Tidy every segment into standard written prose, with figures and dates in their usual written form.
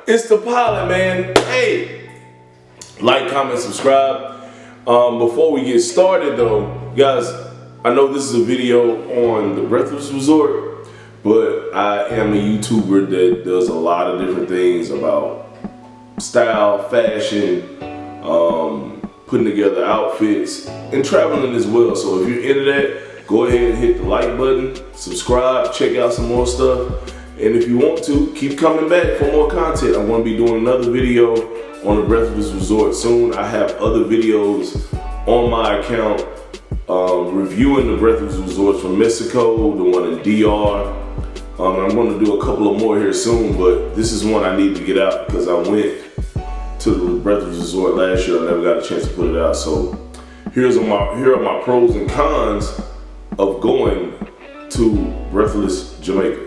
It's the pilot, man. Hey, like, comment, subscribe. Before we get started though, guys, I know this is a video on the Breathless Resort, but I am a YouTuber that does a lot of different things about style, fashion, putting together outfits, and traveling as well. So if you're into that, go ahead and hit the like button, subscribe, check out some more stuff. And if you want to, keep coming back for more content. I'm going to be doing another video on the Breathless Resort soon. I have other videos on my account reviewing the Breathless Resorts from Mexico, the one in DR. I'm going to do a couple of more here soon, but this is one I need to get out because I went to the Breathless Resort last year. I never got a chance to put it out. So here are my pros and cons of going to Breathless Jamaica.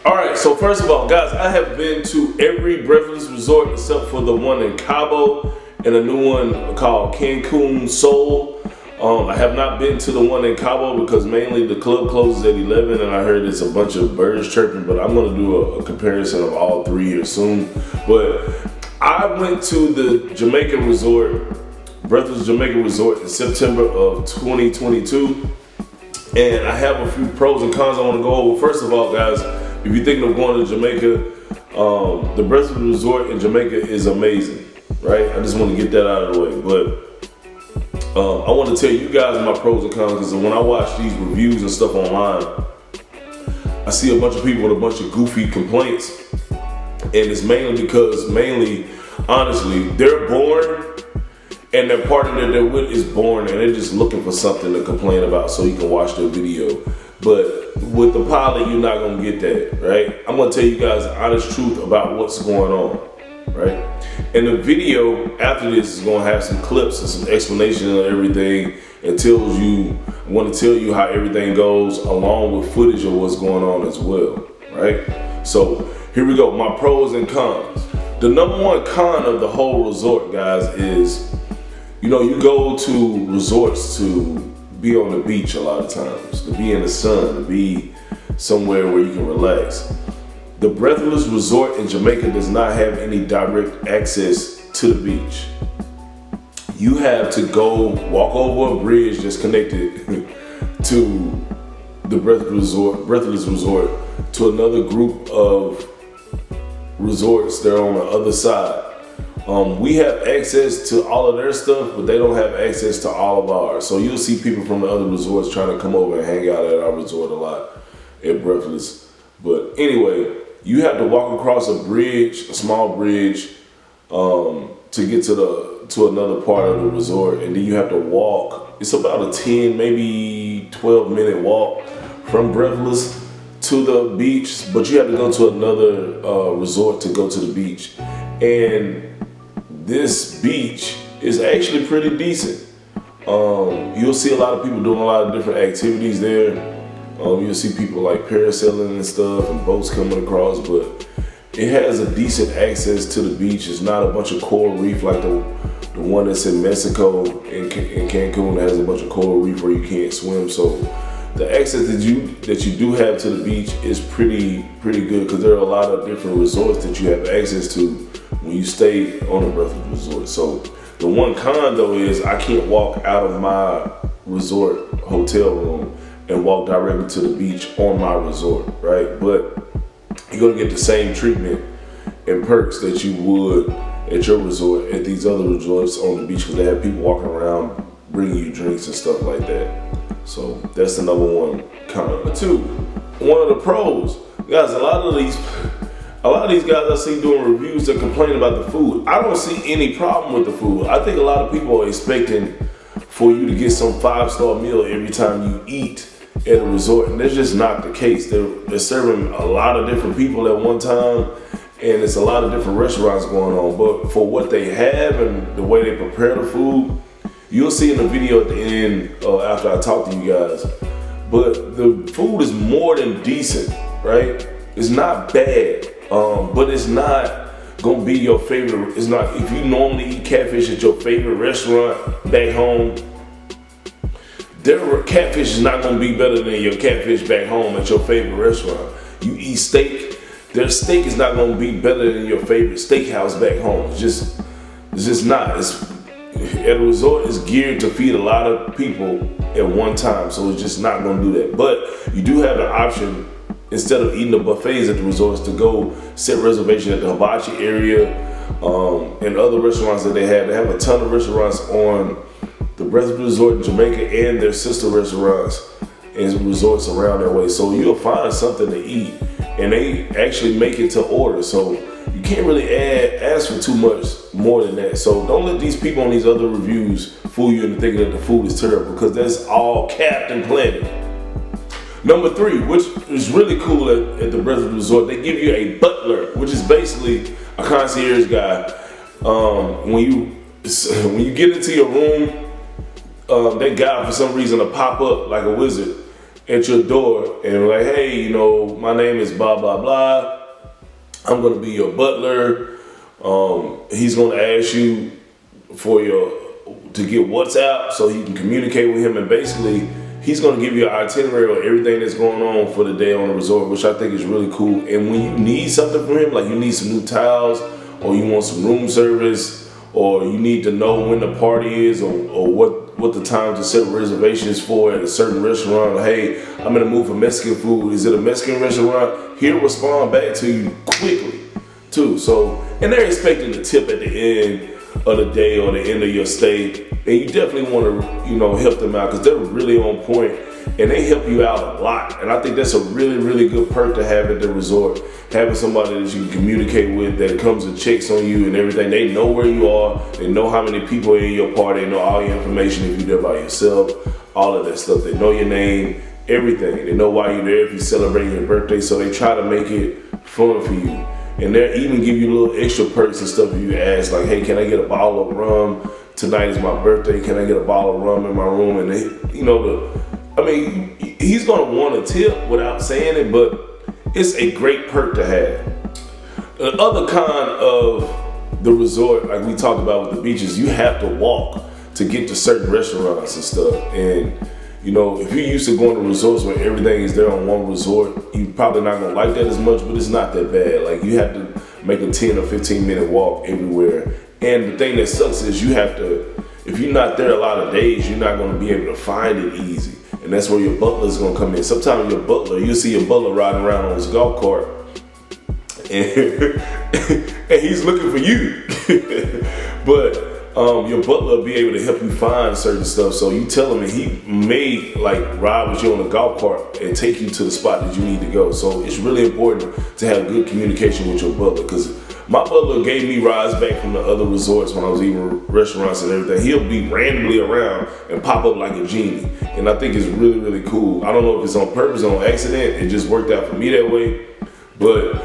Alright, so first of all, guys, I have been to every Breathless Resort except for the one in Cabo and a new one called Cancun Sol. I have not been to the one in Cabo because mainly the club closes at 11 and I heard it's a bunch of birds chirping, but I'm going to do a comparison of all three here soon. But I went to the Jamaica Resort, Breathless Jamaica Resort in September of 2022, and I have a few pros and cons I want to go over. First of all, guys, if you're thinking of going to Jamaica, the Breathless Resort in Jamaica is amazing, right? I just want to get that out of the way. But I want to tell you guys my pros and cons, because when I watch these reviews and stuff online, I see a bunch of people with a bunch of goofy complaints. And it's mainly because, honestly, they're bored and their partner that they're with is bored and they're just looking for something to complain about so you can watch their video. But with the pilot, you're not gonna get that, right? I'm gonna tell you guys the honest truth about what's going on, right? And the video after this is gonna have some clips and some explanation of everything and want to tell you how everything goes along with footage of what's going on as well, right? So here we go, my pros and cons. The number one con of the whole resort, guys, is, you go to resorts to be on the beach a lot of times, to be in the sun, to be somewhere where you can relax. The Breathless Resort in Jamaica does not have any direct access to the beach. You have to go walk over a bridge that's connected to the Breathless Resort to another group of resorts that are on the other side. We have access to all of their stuff, but they don't have access to all of ours. So you'll see people from the other resorts trying to come over and hang out at our resort a lot at Breathless. But anyway, you have to walk across a bridge, a small bridge, to get to another part of the resort, and then you have to walk. It's about a 10, maybe 12-minute walk from Breathless to the beach, but you have to go to another resort to go to the beach. And this beach is actually pretty decent. You'll see a lot of people doing a lot of different activities there. You'll see people like parasailing and stuff and boats coming across, but it has a decent access to the beach. It's not a bunch of coral reef like the one that's in Mexico, in Cancun, that has a bunch of coral reef where you can't swim. So the access that you do have to the beach is pretty good, because there are a lot of different resorts that you have access to when you stay on a Breathless Resort. So the one con though is I can't walk out of my resort hotel room and walk directly to the beach on my resort, right? But you're gonna get the same treatment and perks that you would at your resort at these other resorts on the beach, because they have people walking around bringing you drinks and stuff like that. So that's the number one con. Number two, one of the pros, guys, a lot of these guys I see doing reviews that complain about the food. I don't see any problem with the food. I think a lot of people are expecting for you to get some 5-star meal every time you eat at a resort, and that's just not the case. They're serving a lot of different people at one time, and it's a lot of different restaurants going on. But for what they have and the way they prepare the food, you'll see in the video at the end after I talk to you guys. But the food is more than decent, right? It's not bad. But it's not gonna be your favorite. It's not, if you normally eat catfish at your favorite restaurant back home, their catfish is not gonna be better than your catfish back home at your favorite restaurant. You eat steak their steak is not gonna be better than your favorite steakhouse back home. It's just not. At a resort, it's geared to feed a lot of people at one time, so it's just not gonna do that. But you do have the option, instead of eating the buffets at the resorts, to go set reservation at the hibachi area and other restaurants that they have. They have a ton of restaurants on the Breathless Resort in Jamaica and their sister restaurants and resorts around that way. So you'll find something to eat, and they actually make it to order. So you can't really ask for too much more than that. So don't let these people on these other reviews fool you into thinking that the food is terrible, because that's all capped and planted. Number 3, which is really cool at the Breathless Resort, they give you a butler, which is basically a concierge guy. When you get into your room, that guy for some reason will pop up like a wizard at your door and like, hey, you know, my name is blah blah blah. I'm gonna be your butler. He's gonna ask you to get WhatsApp so he can communicate with him, and basically he's gonna give you an itinerary of everything that's going on for the day on the resort, which I think is really cool. And when you need something from him, like you need some new towels, or you want some room service, or you need to know when the party is, or what the time to set reservations for at a certain restaurant, or hey, I'm in the mood for Mexican food, is it a Mexican restaurant? He'll respond back to you quickly too. So, and they're expecting the tip at the end of the day or the end of your stay, and you definitely want to, you know, help them out, because they're really on point and they help you out a lot. And I think that's a really, really good perk to have at the resort, having somebody that you can communicate with, that comes and checks on you and everything. They know where you are, they know how many people are in your party, they know all your information if you're there by yourself, all of that stuff. They know your name, everything. They know why you're there if you're celebrating your birthday, so they try to make it fun for you. And they'll even give you little extra perks and stuff if you ask, like, hey, can I get a bottle of rum? Tonight is my birthday, can I get a bottle of rum in my room? And they, you know, he's gonna want a tip without saying it, but it's a great perk to have. The other kind of the resort, like we talked about with the beaches, you have to walk to get to certain restaurants and stuff. And you know, if you're used to going to resorts where everything is there on one resort, you're probably not gonna like that as much, but it's not that bad. Like, you have to make a 10 or 15 minute walk everywhere. And the thing that sucks is you have to, if you're not there a lot of days, you're not gonna be able to find it easy. And that's where your butler is gonna come in. Sometimes you'll see your butler riding around on his golf cart and, and he's looking for you. But your butler will be able to help you find certain stuff. So you tell him, and he may like ride with you on a golf cart and take you to the spot that you need to go. So it's really important to have good communication with your butler, because my butler gave me rides back from the other resorts when I was eating restaurants and everything. He'll be randomly around and pop up like a genie. And I think it's really, really cool. I don't know if it's on purpose or on accident. It just worked out for me that way. But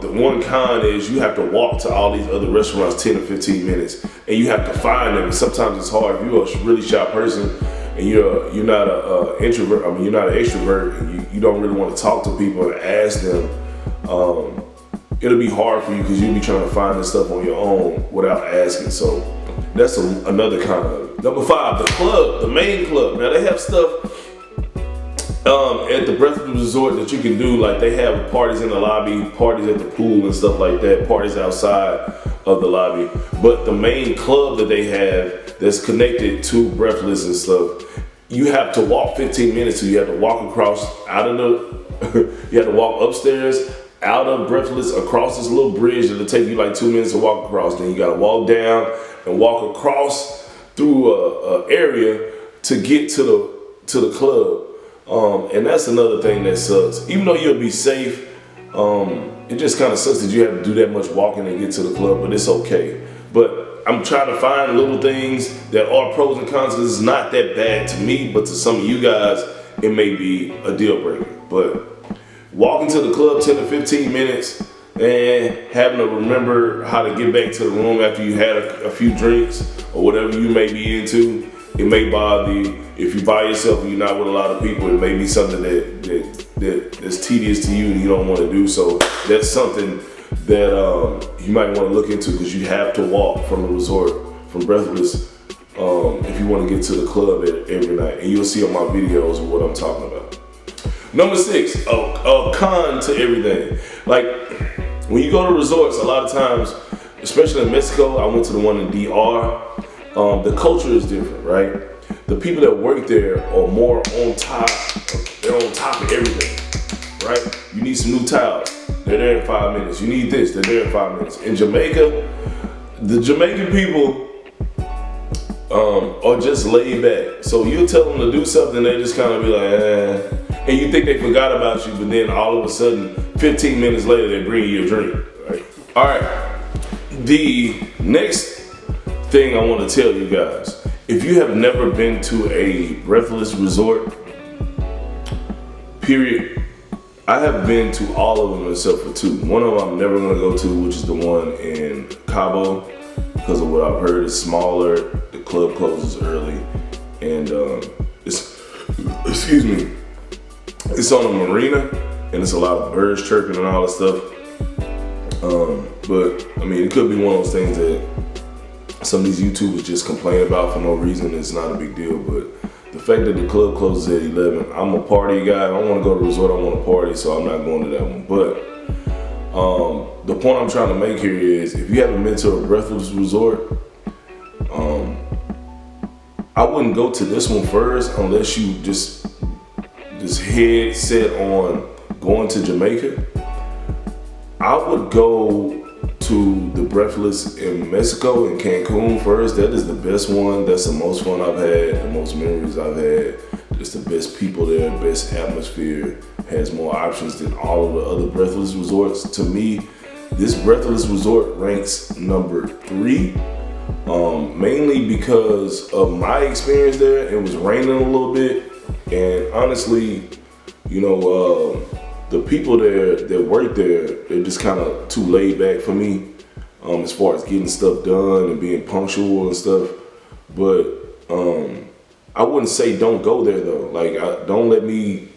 the one con is you have to walk to all these other restaurants 10 or 15 minutes, and you have to find them. And sometimes it's hard. If you're a really shy person and you're not an introvert, you're not an extrovert, and you don't really want to talk to people and ask them, it'll be hard for you, because you'll be trying to find this stuff on your own without asking. So that's another kind of it. Number 5, the club, the main club. Now they have stuff at the Breathless Resort that you can do, like they have parties in the lobby, parties at the pool and stuff like that, parties outside of the lobby. But the main club that they have that's connected to Breathless and stuff, you have to walk 15 minutes to. You have to walk across you have to walk upstairs out of Breathless across this little bridge that'll take you like 2 minutes to walk across. Then you gotta walk down and walk across through a area to get to the club. And that's another thing that sucks. Even though you'll be safe, it just kind of sucks that you have to do that much walking to get to the club, but it's okay. But I'm trying to find little things that are pros and cons, because it's not that bad to me, but to some of you guys, it may be a deal breaker. But walking to the club 10 to 15 minutes and having to remember how to get back to the room after you had a few drinks or whatever you may be into, it may bother you. If you're by yourself and you're not with a lot of people, it may be something that's tedious to you and you don't want to do. So that's something that you might want to look into, because you have to walk from the resort, from Breathless, if you want to get to the club every night. And you'll see on my videos what I'm talking about. Number 6, a con to everything. Like, when you go to resorts, a lot of times, especially in Mexico, I went to the one in DR, the culture is different, right? The people that work there are more on top, they're on top of everything, right? You need some new towels, they're there in 5 minutes. You need this, they're there in 5 minutes. In Jamaica, the Jamaican people are just laid back. So you tell them to do something, they just kind of be like, eh. And you think they forgot about you, but then all of a sudden, 15 minutes later, they bring you a drink, right? All right, the next thing I want to tell you guys, if you have never been to a Breathless resort, period, I have been to all of them except for 2. One of them I'm never gonna go to, which is the one in Cabo, because of what I've heard. It's smaller, the club closes early, and it's on a marina, and it's a lot of birds chirping and all that stuff. But I mean, it could be one of those things that some of these YouTubers just complain about for no reason. It's not a big deal, but the fact that the club closes at 11, I'm a party guy. I don't want to go to a resort, I want to party, so I'm not going to that one. But the point I'm trying to make here is, if you haven't been to a Breathless resort, I wouldn't go to this one first unless you just head set on going to Jamaica. I would go to the Breathless in Mexico, in Cancun first. That is the best one. That's the most fun I've had, the most memories I've had. It's the best people there, best atmosphere, has more options than all of the other Breathless resorts. To me, this Breathless resort ranks number 3, mainly because of my experience there. It was raining a little bit, and honestly, you know, the people there that work there, they're just kind of too laid back for me, as far as getting stuff done and being punctual and stuff. But I wouldn't say don't go there though. Like, don't let me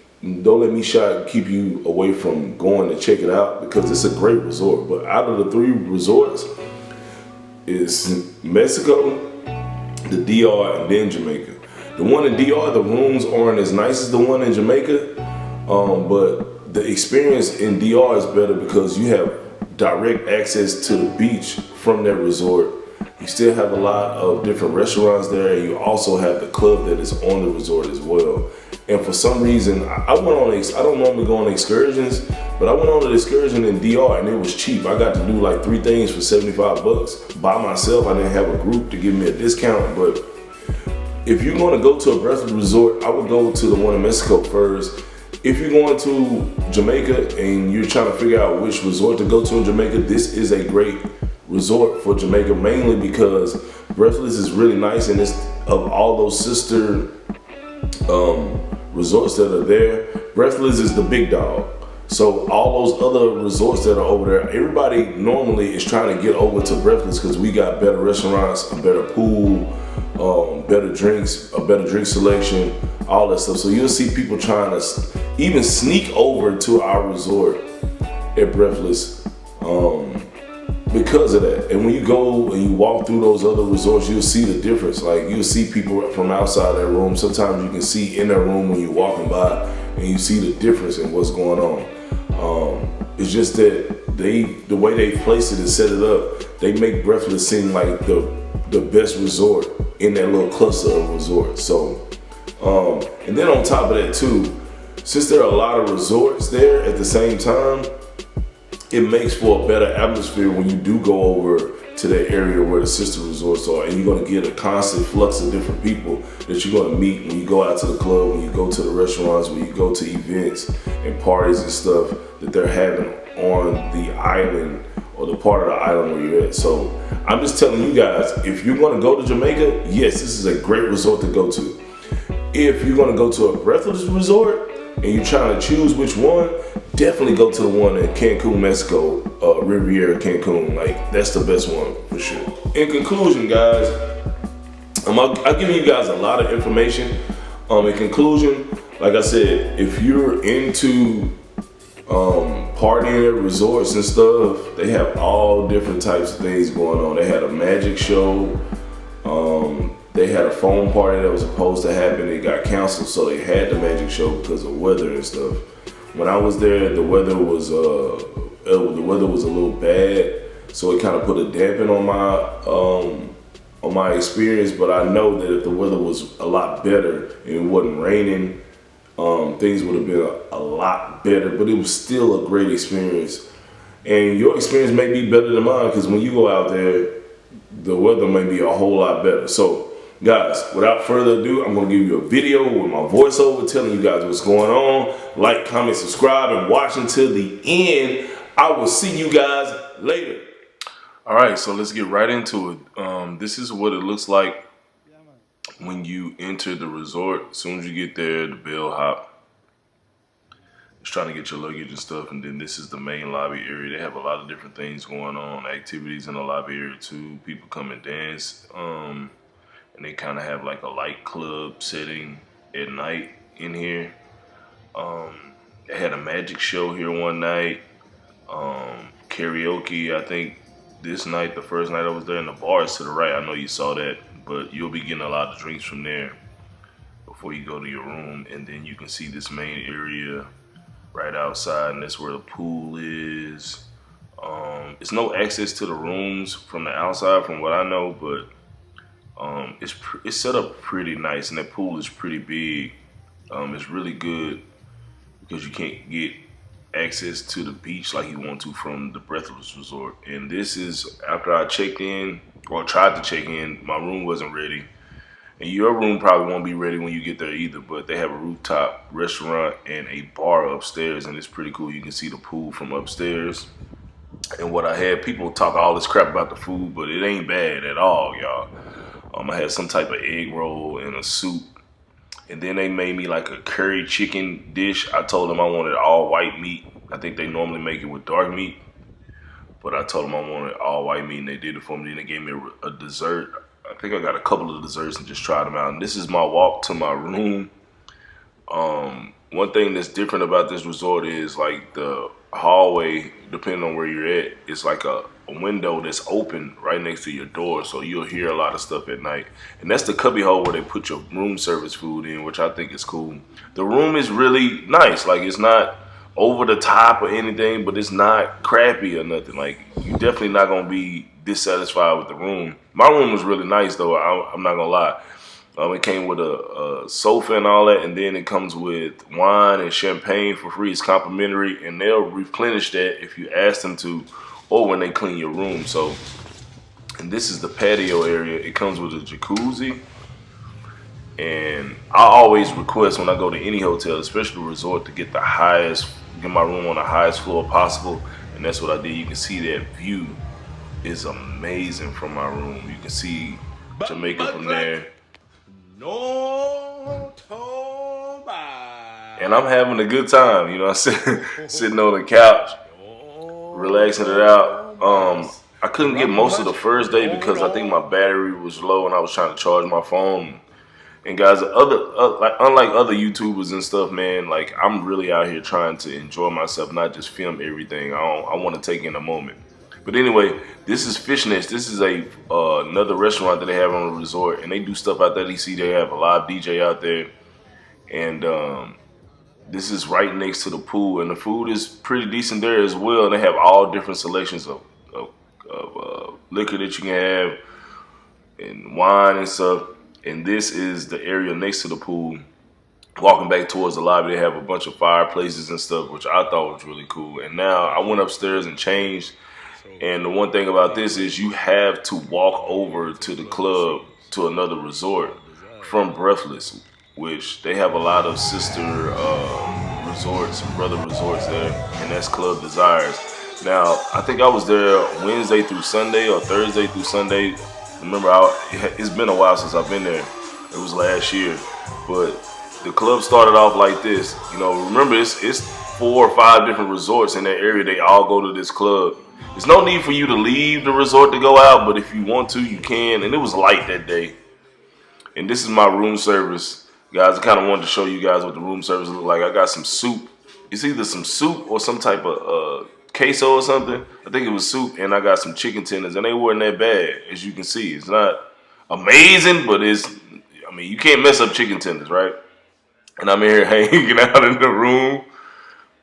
keep you away from going to check it out, because it's a great resort. But out of the 3 resorts, it's Mexico, the DR, and then Jamaica. The one in DR, the rooms aren't as nice as the one in Jamaica, but the experience in DR is better because you have direct access to the beach from that resort. You still have a lot of different restaurants there, and you also have the club that is on the resort as well. And for some reason, I don't normally go on excursions, but I went on an excursion in DR and it was cheap. I got to do like 3 things for $75 by myself. I didn't have a group to give me a discount. But if you're going to go to a Breathless resort, I would go to the one in Mexico first. If you're going to Jamaica and you're trying to figure out which resort to go to in Jamaica, this is a great resort for Jamaica, mainly because Breathless is really nice, and it's of all those sister resorts that are there, Breathless is the big dog. So all those other resorts that are over there, everybody normally is trying to get over to Breathless because we got better restaurants, a better pool, better drinks, a better drink selection, all that stuff. So you'll see people trying to even sneak over to our resort at Breathless because of that. And when you go and you walk through those other resorts, you'll see the difference. Like, you'll see people from outside their room. Sometimes you can see in their room when you're walking by, and you see the difference in what's going on. It's just that the way they place it and set it up, they make Breathless seem like the best resort in that little cluster of resorts. So, and then on top of that too, since there are a lot of resorts there at the same time, it makes for a better atmosphere when you do go over to that area where the sister resorts are, and you're going to get a constant flux of different people that you're going to meet when you go out to the club, when you go to the restaurants, when you go to events and parties and stuff that they're having on the island or the part of the island where you're at. So I'm just telling you guys, if you're going to go to Jamaica, yes, this is a great resort to go to. If you're going to go to a Breathless resort and you're trying to choose which one, definitely go to the one in Cancun, Mexico, Riviera Cancun. Like, that's the best one for sure. In conclusion, guys, I've given you guys a lot of information. In conclusion, like I said, if you're into partying at resorts and stuff, they have all different types of things going on. They had a magic show. they had a phone party that was supposed to happen. It got canceled, so they had the magic show because of weather and stuff. When I was there, the weather was a little bad, so it kind of put a dampen on my experience. But I know that if the weather was a lot better and it wasn't raining, things would have been a lot better. But it was still a great experience, and your experience may be better than mine because when you go out there, the weather may be a whole lot better. So guys, without further ado, I'm going to give you a video with my voiceover telling you guys what's going on. Like, comment, subscribe, and watch until the end. I will see you guys later. All right, so let's get right into it. This is what it looks like when you enter the resort. As soon as you get there, the bellhop is trying to get your luggage and stuff, and then this is the main lobby area. They have a lot of different things going on, activities in the lobby area too. People come and dance. And they kind of have like a light club setting at night in here. They had a magic show here one night. Karaoke, I think this night, the first night I was there, in the bars to the right. I know you saw that, but you'll be getting a lot of drinks from there before you go to your room. And then you can see this main area right outside, and that's where the pool is. It's no access to the rooms from the outside from what I know, but it's set up pretty nice, and that pool is pretty big. It's really good because you can't get access to the beach like you want to from the Breathless Resort. And this is after I checked in, or tried to check in. My room wasn't ready, and your room probably won't be ready when you get there either. But they have a rooftop restaurant and a bar upstairs, and it's pretty cool. You can see the pool from upstairs. And what I had, people talk all this crap about the food, but it ain't bad at all, y'all. I had some type of egg roll and a soup. And then they made me like a curry chicken dish. I told them I wanted all white meat. I think they normally make it with dark meat. But I told them I wanted all white meat, and they did it for me. Then they gave me a dessert. I think I got a couple of desserts and just tried them out. And this is my walk to my room. One thing that's different about this resort is like the hallway, depending on where you're at, it's like a window that's open right next to your door, so you'll hear a lot of stuff at night. And that's the cubby hole where they put your room service food in, which I think is cool. The room is really nice. Like, it's not over the top or anything, but it's not crappy or nothing. Like, you're definitely not gonna be dissatisfied with the room. My room was really nice though, I'm not gonna lie. It came with a sofa and all that, and then it comes with wine and champagne for free. It's complimentary, and they'll replenish that if you ask them to, or when they clean your room. So, and this is the patio area. It comes with a jacuzzi, and I always request when I go to any hotel, especially a resort, to get my room on the highest floor possible, and that's what I did. You can see that view is amazing from my room. You can see Jamaica from there. And I'm having a good time, you know. I'm sitting on the couch, relaxing it out. I couldn't get most of the first day because I think my battery was low and I was trying to charge my phone. And guys, unlike other YouTubers and stuff, man, like, I'm really out here trying to enjoy myself, not just film everything. I want to take in a moment. But anyway, this is Fish Nest. This is another restaurant that they have on the resort, and they do stuff out there. You see, they have a live DJ out there, and this is right next to the pool, and the food is pretty decent there as well. And they have all different selections of liquor that you can have, and wine and stuff. And this is the area next to the pool. Walking back towards the lobby, they have a bunch of fireplaces and stuff, which I thought was really cool. And now I went upstairs and changed. And the one thing about this is you have to walk over to the club, to another resort from Breathless, which they have a lot of sister resorts and brother resorts there, and that's Club Desires. Now, I think I was there Wednesday through Sunday or Thursday through Sunday. Remember, it's been a while since I've been there. It was last year. But the club started off like this. You know, remember, it's 4 or 5 different resorts in that area. They all go to this club. There's no need for you to leave the resort to go out, but if you want to, you can. And it was light that day. And this is my room service. Guys, I kind of wanted to show you guys what the room service look like. I got some soup. It's either some soup or some type of queso or something. I think it was soup, and I got some chicken tenders, and they weren't that bad, as you can see. It's not amazing, but I mean, you can't mess up chicken tenders, right? And I'm in here hanging out in the room,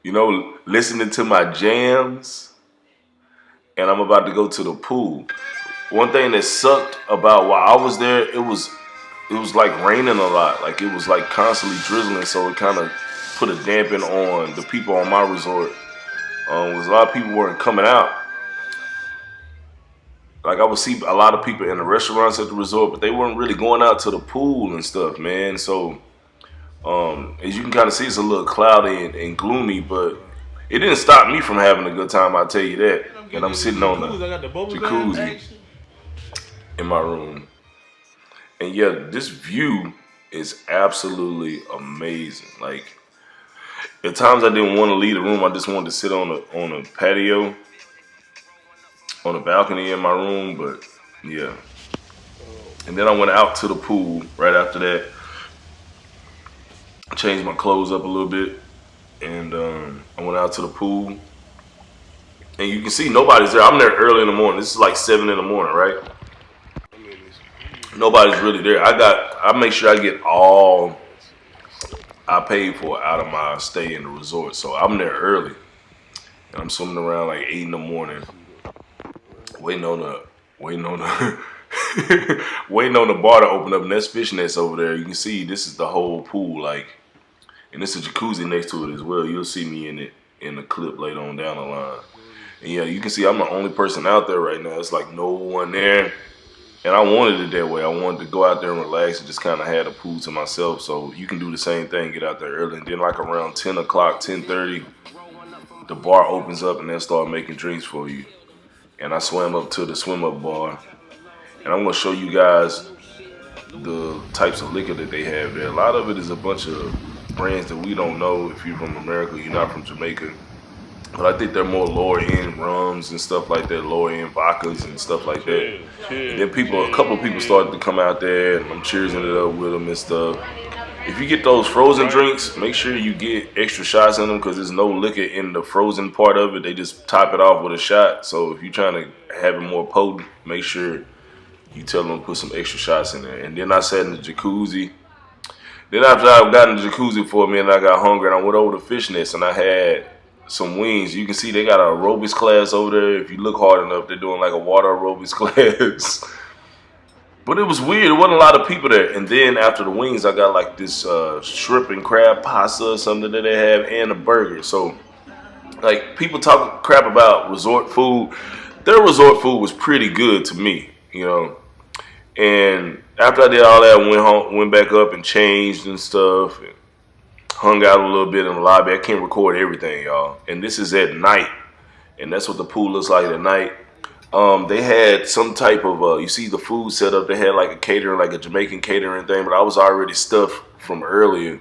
you know, listening to my jams, and I'm about to go to the pool. One thing that sucked about while I was there, it was like raining a lot. Like it was like constantly drizzling, so it kind of put a dampen on the people on my resort. Was a lot of people weren't coming out. Like I would see a lot of people in the restaurants at the resort, but they weren't really going out to the pool and stuff, man. So as you can kind of see, it's a little cloudy and gloomy, but it didn't stop me from having a good time. I'll tell you that. And I'm sitting on the jacuzzi in my room, and yeah, this view is absolutely amazing. Like at times I didn't want to leave the room. I just wanted to sit on a patio, on a balcony in my room. But yeah, and then I went out to the pool right after that. Changed my clothes up a little bit, and I went out to the pool. And you can see nobody's there. I'm there early in the morning. This is like 7 in the morning, right? Nobody's really there. I make sure I get all I paid for out of my stay in the resort. So I'm there early. And I'm swimming around like 8 in the morning. Waiting on the waiting on the bar to open up, and that's fish nets over there. You can see this is the whole pool, like, and there's a jacuzzi next to it as well. You'll see me in it in the clip later on down the line. And yeah, you can see I'm the only person out there right now. It's like no one there. And I wanted it that way. I wanted to go out there and relax and just kind of have the pool to myself. So you can do the same thing, get out there early. And then like around 10 o'clock, 10:30, the bar opens up and they'll start making drinks for you. And I swam up to the swim up bar. And I'm going to show you guys the types of liquor that they have there. A lot of it is a bunch of brands that we don't know. If you're from America, you're not from Jamaica. But I think they're more lower end rums and stuff like that, lower end vodkas and stuff like that. And then a couple of people started to come out there, and I'm cheersing it up with them and stuff. If you get those frozen drinks, make sure you get extra shots in them because there's no liquor in the frozen part of it. They just top it off with a shot. So if you're trying to have it more potent, make sure you tell them to put some extra shots in there. And then I sat in the jacuzzi. Then after I got in the jacuzzi for a minute, I got hungry and I went over to fish nets and I had some wings. You can see they got an aerobics class over there. If you look hard enough, they're doing like a water aerobics class. But it was weird. There wasn't a lot of people there. And then after the wings, I got like this shrimp and crab pasta or something that they have and a burger. So like people talk crap about resort food. Their resort food was pretty good to me, you know. And after I did all that, I went home, went back up and changed and stuff. And hung out a little bit in the lobby. I can't record everything, y'all. And this is at night. And that's what the pool looks like at night. They had some type of, you see the food set up. They had like a catering, like a Jamaican catering thing. But I was already stuffed from earlier.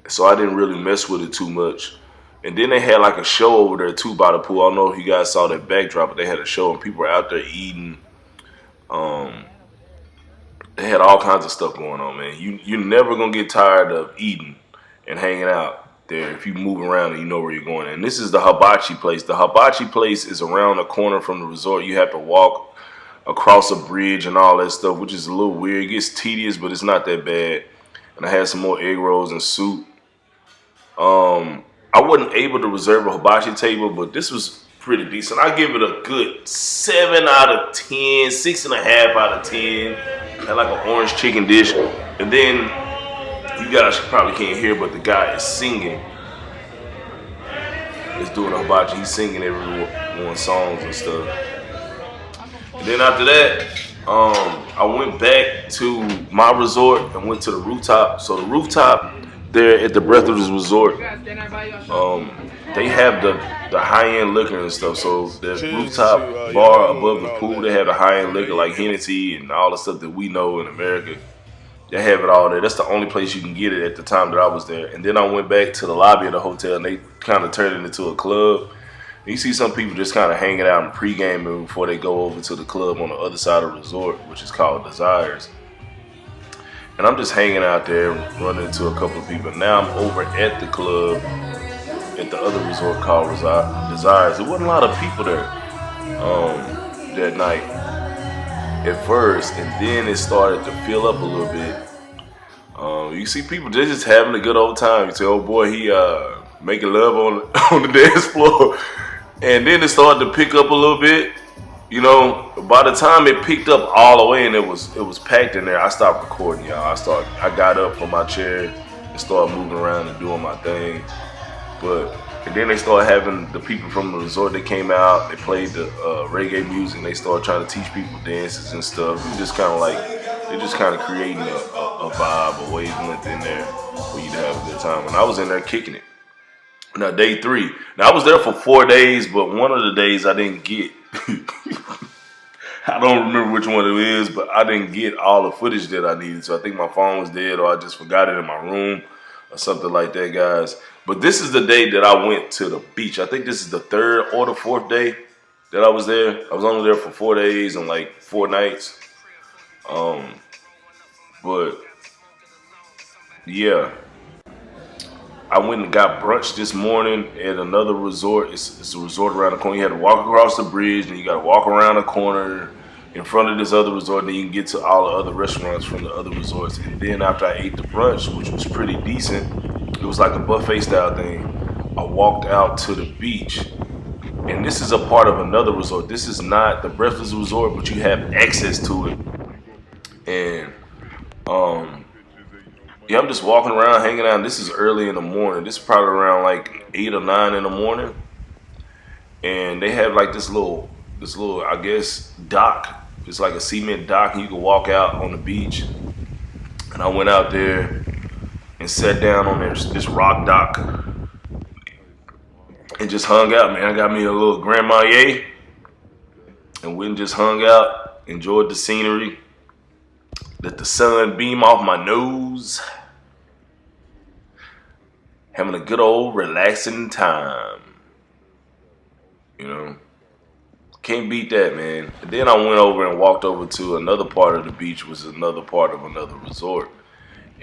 So I didn't really mess with it too much. And then they had like a show over there too by the pool. I don't know if you guys saw that backdrop, but they had a show and people were out there eating. They had all kinds of stuff going on, man. You're never going to get tired of eating and hanging out there if you move around and you know where you're going. And this is the hibachi place. The hibachi place is around the corner from the resort. You have to walk across a bridge and all that stuff, which is a little weird. It gets tedious, but it's not that bad. And I had some more egg rolls and soup. I wasn't able to reserve a hibachi table, but this was pretty decent. I give it a good 7 out of 10, 6.5 out of 10. Had like an orange chicken dish. And then you guys probably can't hear, but the guy is singing. He's doing a hibachi. He's singing everyone's songs and stuff. And then after that, I went back to my resort and went to the rooftop. So the rooftop there at the Breathless Resort, they have the high-end liquor and stuff. So the rooftop bar above the pool, they have the high-end liquor like Hennessy and all the stuff that we know in America. They have it all there. That's the only place you can get it at the time that I was there. And then I went back to the lobby of the hotel, and they kind of turned it into a club. And you see some people just kind of hanging out and pre-gaming before they go over to the club on the other side of the resort, which is called Desires. And I'm just hanging out there, running into a couple of people. Now I'm over at the club at the other resort called Desires. There wasn't a lot of people there that night. at first, and then it started to fill up a little bit. You see people just having a good old time. You say, "Oh boy, he making love on on the dance floor," and then it started to pick up a little bit. You know, by the time it picked up all the way and it was packed in there, I stopped recording, y'all. I got up from my chair and started moving around and doing my thing. And then they started having the people from the resort that came out. They played the reggae music. And they started trying to teach people dances and stuff. It just kind of like they're just kind of creating a vibe, a wavelength in there for you to have a good time. And I was in there kicking it. Now day 3. Now I was there for 4 days, but one of the days I didn't get. I don't remember which one it is, but I didn't get all the footage that I needed. So I think my phone was dead, or I just forgot it in my room, or something like that, guys. But this is the day that I went to the beach. I think this is the 3rd or the 4th day that I was there. I was only there for 4 days and like 4 nights. But yeah, I went and got brunch this morning at another resort. It's a resort around the corner. You had to walk across the bridge, and you got to walk around the corner in front of this other resort, and then you can get to all the other restaurants from the other resorts. And then after I ate the brunch, which was pretty decent, it was like a buffet style thing, I walked out to the beach. And this is a part of another resort. This is not the Breathless Resort, but you have access to it. And yeah, I'm just walking around, hanging out. This is early in the morning. This is probably around like 8 or 9 in the morning. And they have like this little, I guess, dock. It's like a cement dock, and you can walk out on the beach. And I went out there and sat down on this rock dock and just hung out, man. I got me a little Grand Marnier and went and just hung out, enjoyed the scenery, let the sun beam off my nose, having a good old relaxing time. You know, can't beat that, man. And then I went over and walked over to another part of the beach, which is another part of another resort.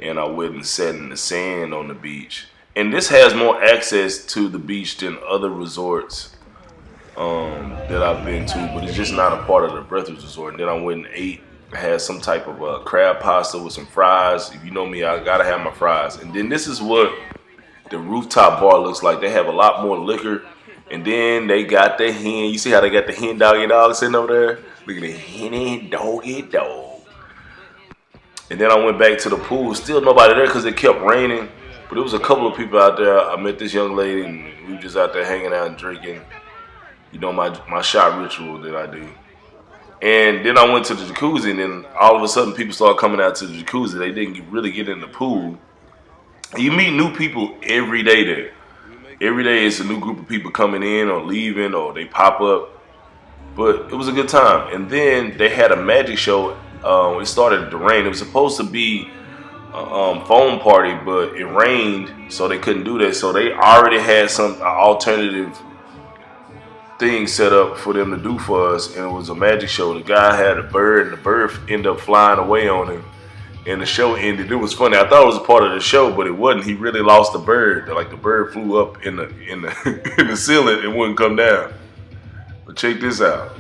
And I went and sat in the sand on the beach. And this has more access to the beach than other resorts that I've been to, but it's just not a part of the Breathless Resort. And then I went and ate. I had some type of crab pasta with some fries. If you know me, I gotta have my fries. And then this is what the rooftop bar looks like. They have a lot more liquor. And then they got the hen. You see how they got the hen doggy dog sitting over there? Look at the hen doggy dog. And then I went back to the pool. Still nobody there because it kept raining. But there was a couple of people out there. I met this young lady, and we were just out there hanging out and drinking. You know, my shot ritual that I do. And then I went to the jacuzzi, and then all of a sudden people started coming out to the jacuzzi. They didn't really get in the pool. And you meet new people every day there. Every day it's a new group of people coming in or leaving, or they pop up. But it was a good time. And then they had a magic show. It started to rain. It was supposed to be a foam party, but it rained, so they couldn't do that. So they already had some alternative thing set up for them to do for us, and it was a magic show. The guy had a bird, and the bird ended up flying away on him, and the show ended. It was funny. I thought it was a part of the show, but it wasn't. He really lost the bird. Like the bird flew up in the in the ceiling and wouldn't come down. But check this out.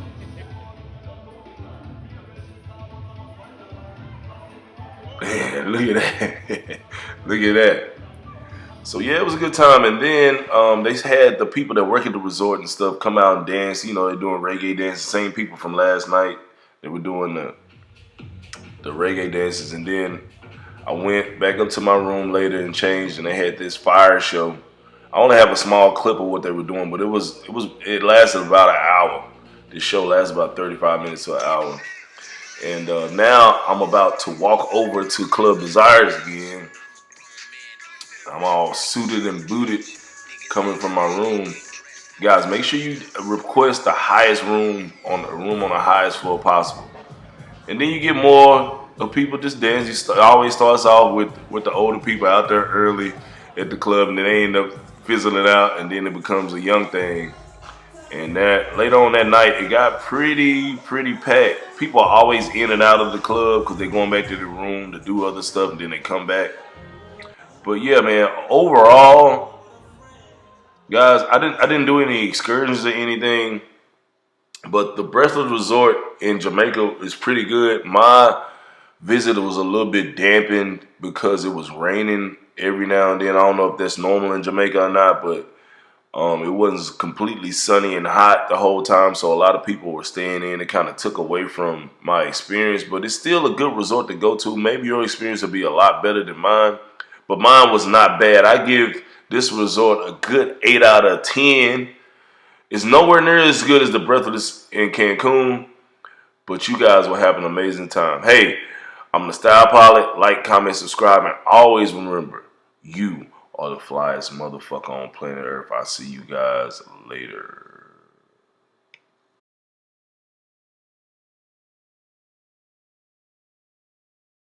Man, look at that. Look at that. So yeah, it was a good time. And then they had the people that work at the resort and stuff come out and dance. You know, they're doing reggae dances. Same people from last night. They were doing the reggae dances. And then I went back up to my room later and changed, and they had this fire show. I only have a small clip of what they were doing, but it lasted about an hour. This show lasted about 35 minutes to an hour. And now I'm about to walk over to Club Desires again. I'm all suited and booted coming from my room. Guys, make sure you request the highest room on the highest floor possible. And then you get more of people just dancing. It always starts off with the older people out there early at the club, and then they end up fizzling out, and then it becomes a young thing. And that later on that night, it got pretty packed. People are always in and out of the club because they're going back to the room to do other stuff, and then they come back. But yeah, man, overall, guys, I didn't do any excursions or anything. But the Breathless Resort in Jamaica is pretty good. My visit was a little bit dampened because it was raining every now and then. I don't know if that's normal in Jamaica or not, but it wasn't completely sunny and hot the whole time, so a lot of people were staying in. It kind of took away from my experience, but it's still a good resort to go to. Maybe your experience will be a lot better than mine, but mine was not bad. I give this resort a good 8 out of 10. It's nowhere near as good as the Breathless in Cancun, but you guys will have an amazing time. Hey, I'm the Style Pilot. Like, comment, subscribe, and always remember, you are the flyest motherfucker on planet Earth. I'll see you guys later.